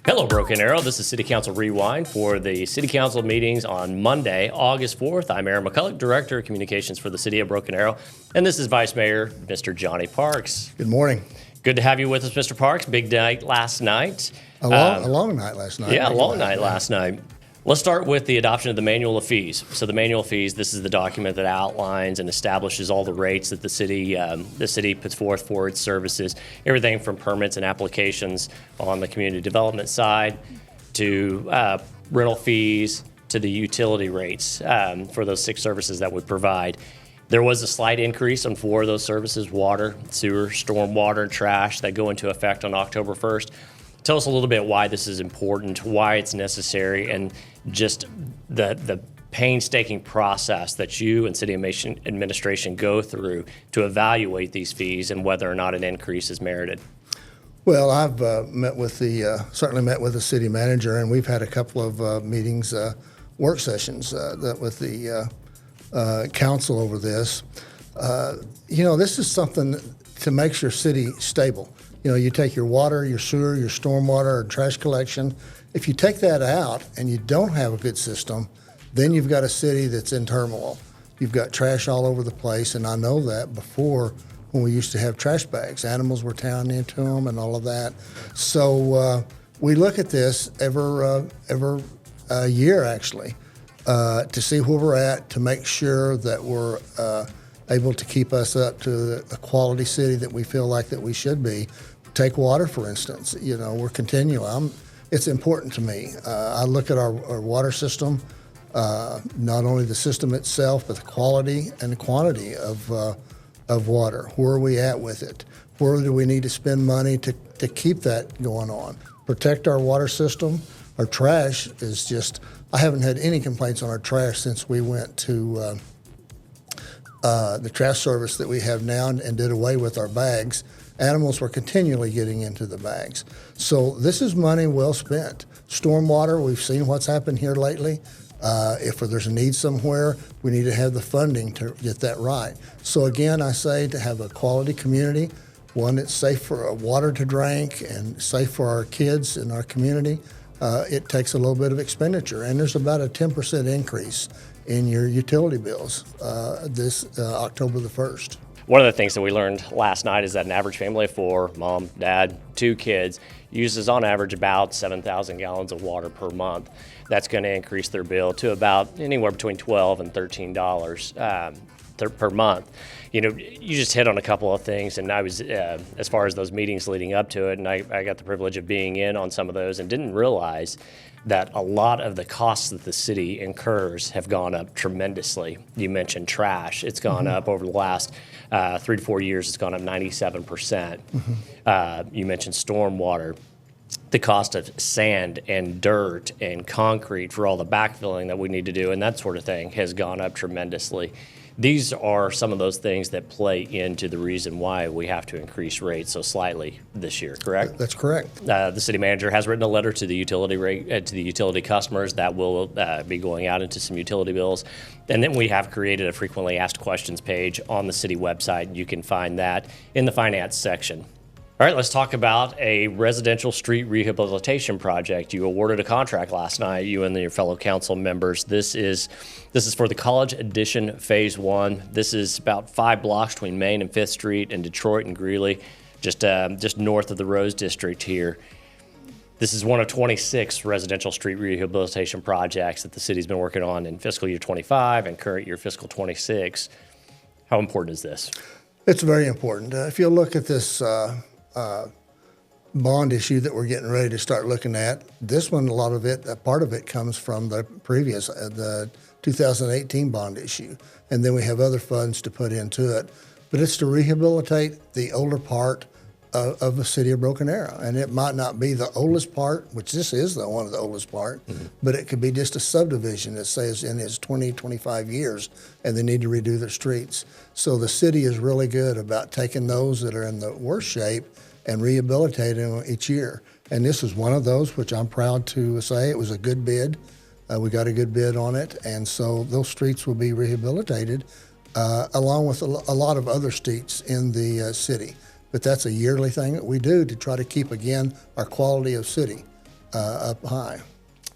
Hello, Broken Arrow. This is City Council Rewind for the City Council meetings on Monday, August 4th. I'm Aaron McCulloch, Director of Communications for the City of Broken Arrow, and this is Vice Mayor, Mr. Johnny Parks. Good morning. Good to have you with us, Mr. Parks. Big night last night. A long night last night. Yeah, a long night last night. Let's start with the adoption of the manual of fees. So the manual of fees, this is the document that outlines and establishes all the rates that the city puts forth for its services, everything from permits and applications on the community development side to rental fees to the utility rates for those 6 services that we provide. There was a slight increase on 4 of those services: water, sewer, stormwater, and trash, that go into effect on October 1st. Tell us a little bit why this is important, why it's necessary, and just the painstaking process that you and city administration go through to evaluate these fees and whether or not an increase is merited. Well, I've certainly met with the city manager, and we've had a couple of meetings, work sessions with the council over this. This is something to make your city stable. You take your water, your sewer, your stormwater, or trash collection. If you take that out and you don't have a good system, then you've got a city that's in turmoil. You've got trash all over the place, and I know that before when we used to have trash bags. Animals were tearing into them and all of that. So we look at this every year, actually, to see where we're at, to make sure that we're able to keep us up to the quality city that we feel like that we should be. Take water, for instance. We're continual. It's important to me. I look at our water system, not only the system itself, but the quality and the quantity of water. Where are we at with it? Where do we need to spend money to keep that going on? Protect our water system. Our trash is just, I haven't had any complaints on our trash since we went to the trash service that we have now and did away with our bags. Animals were continually getting into the bags. So this is money well spent. Stormwater, we've seen what's happened here lately. If there's a need somewhere, we need to have the funding to get that right. So again, I say to have a quality community, one that's safe for water to drink and safe for our kids in our community, it takes a little bit of expenditure. And there's about a 10% increase in your utility bills this October the 1st. One of the things that we learned last night is that an average family of 4, mom, dad, 2 kids, uses on average about 7,000 gallons of water per month. That's going to increase their bill to about anywhere between $12 and $13 per month. You just hit on a couple of things, and I was, as far as those meetings leading up to it, and I got the privilege of being in on some of those and didn't realize that a lot of the costs that the city incurs have gone up tremendously. You mentioned trash. It's gone up over the last 3 to 4 years. It's gone up 97%. You mentioned stormwater. The cost of sand and dirt and concrete for all the backfilling that we need to do and that sort of thing has gone up tremendously. These are some of those things that play into the reason why we have to increase rates so slightly this year, correct? That's correct. The city manager has written a letter to the utility customers that will be going out into some utility bills. And then we have created a frequently asked questions page on the city website. You can find that in the finance section. All right, let's talk about a residential street rehabilitation project. You awarded a contract last night, you and your fellow council members. This is for the College Addition Phase 1. This is about 5 blocks between Main and 5th Street and Detroit and Greeley, just north of the Rose District here. This is one of 26 residential street rehabilitation projects that the city's been working on in fiscal year 25 and current year fiscal 26. How important is this? It's very important. If you look at this bond issue that we're getting ready to start looking at, this one, part of it comes from the previous, the 2018 bond issue. And then we have other funds to put into it. But it's to rehabilitate the older part of the city of Broken Arrow. And it might not be the oldest part, which this is one of the oldest part, but it could be just a subdivision that says in its 20, 25 years, and they need to redo their streets. So the city is really good about taking those that are in the worst shape and rehabilitating them each year. And this is one of those, which I'm proud to say it was a good bid. We got a good bid on it, and so those streets will be rehabilitated along with a lot of other streets in the city. But that's a yearly thing that we do to try to keep, again, our quality of city. up high.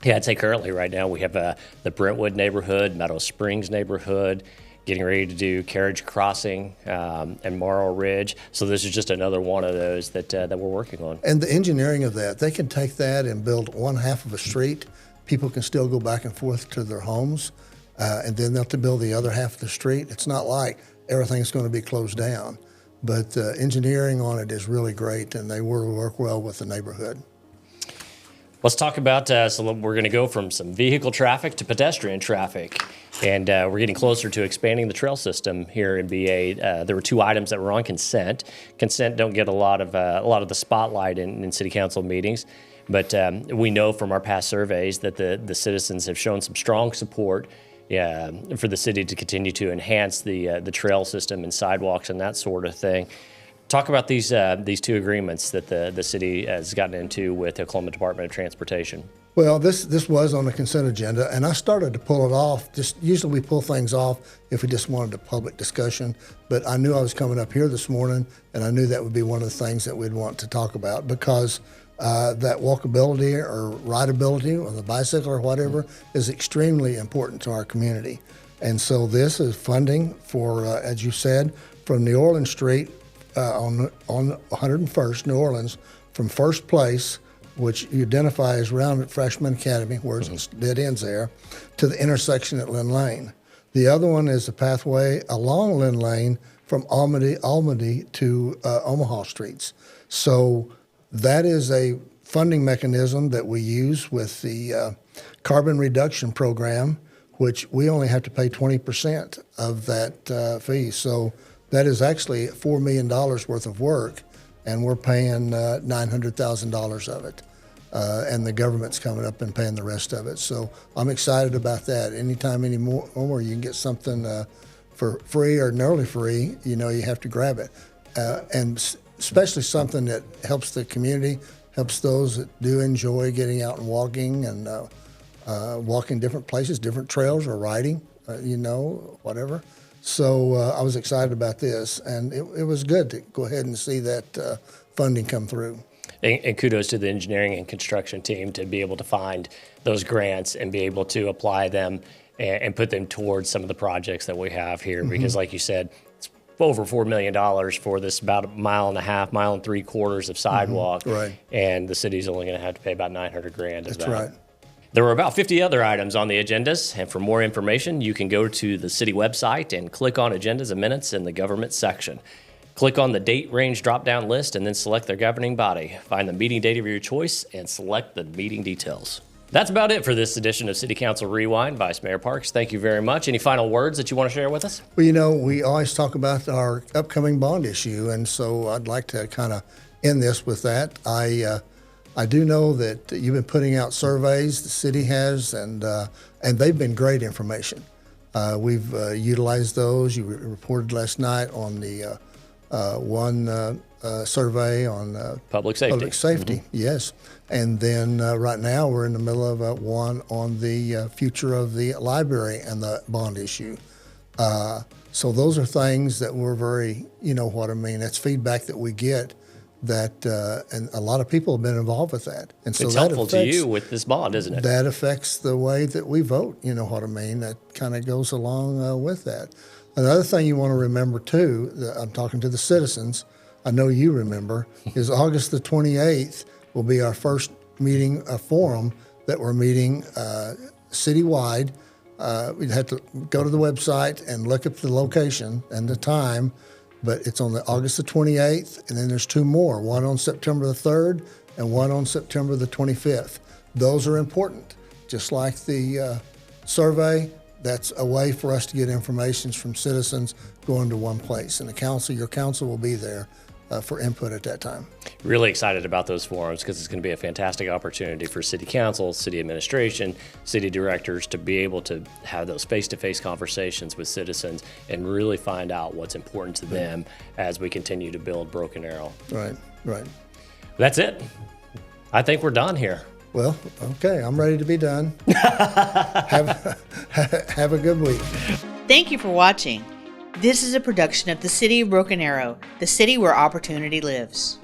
Yeah, I'd say currently right now we have the Brentwood neighborhood, Meadow Springs neighborhood, getting ready to do Carriage Crossing and Morrow Ridge. So this is just another one of those that we're working on. And the engineering of that, they can take that and build one half of a street. People can still go back and forth to their homes, and then they'll have to build the other half of the street. It's not like everything's going to be closed down, but engineering on it is really great, and they work well with the neighborhood. Let's talk about, so we're going to go from some vehicle traffic to pedestrian traffic, and we're getting closer to expanding the trail system here in BA. There were two items that were on consent. Consent don't get a lot of the spotlight in city council meetings, but we know from our past surveys that the citizens have shown some strong support for the city to continue to enhance the trail system and sidewalks and that sort of thing. Talk about these two agreements that the city has gotten into with the Oklahoma Department of Transportation. Well, this was on the consent agenda, and I started to pull it off. Usually we pull things off if we just wanted a public discussion, but I knew I was coming up here this morning, and I knew that would be one of the things that we'd want to talk about, because that walkability or rideability on the bicycle or whatever is extremely important to our community. And so this is funding for, as you said, from New Orleans Street on 101st, New Orleans, from First Place, which you identify as around at Freshman Academy, where it dead ends there, to the intersection at Lynn Lane. The other one is the pathway along Lynn Lane from Almady to Omaha Streets. So that is a funding mechanism that we use with the carbon reduction program, which we only have to pay 20% of that fee. So that is actually $4 million worth of work, and we're paying $900,000 of it. And the government's coming up and paying the rest of it. So I'm excited about that. Anytime anymore you can get something for free or nearly free, you have to grab it. And especially something that helps the community, helps those that do enjoy getting out and walking and walking different places, different trails, or riding, whatever. So I was excited about this, and it was good to go ahead and see that funding come through. And kudos to the engineering and construction team to be able to find those grants and be able to apply them and put them towards some of the projects that we have here. Because like you said, it's over $4 million for this about a mile and a half, mile and three quarters of sidewalk. Right. And the city's only going to have to pay about $900,000 of That's that. right. There were about 50 other items on the agendas, and for more information, you can go to the city website and click on Agendas and Minutes in the Government section. Click on the date range drop-down list and then select their governing body. Find the meeting date of your choice and select the meeting details. That's about it for this edition of City Council Rewind. Vice Mayor Parks, thank you very much. Any final words that you want to share with us? Well, we always talk about our upcoming bond issue, and so I'd like to kind of end this with that. I do know that you've been putting out surveys, the city has, and they've been great information. We've utilized those. You reported last night on the one survey on Public safety. Yes. And then right now we're in the middle of one on the future of the library and the bond issue. So those are things that we're very, that's feedback that we get. And a lot of people have been involved with that. And so it's that helpful to you with this bond, isn't it? That affects the way that we vote, That kind of goes along with that. Another thing you want to remember, too, I'm talking to the citizens, I know you remember, is August the 28th will be our first meeting, a forum that we're meeting citywide. We'd have to go to the website and look up the location and the time, but it's on the August the 28th, and then there's two more, one on September the 3rd and one on September the 25th. Those are important. Just like the survey, that's a way for us to get information from citizens going to one place. And your council will be there for input at that time. Really excited about those forums because it's going to be a fantastic opportunity for city council, city administration, city directors to be able to have those face-to-face conversations with citizens and really find out what's important to them as we continue to build Broken Arrow. Right. That's it. I think we're done here. Well, okay, I'm ready to be done. Have a good week. Thank you for watching. This is a production of the City of Broken Arrow, the city where opportunity lives.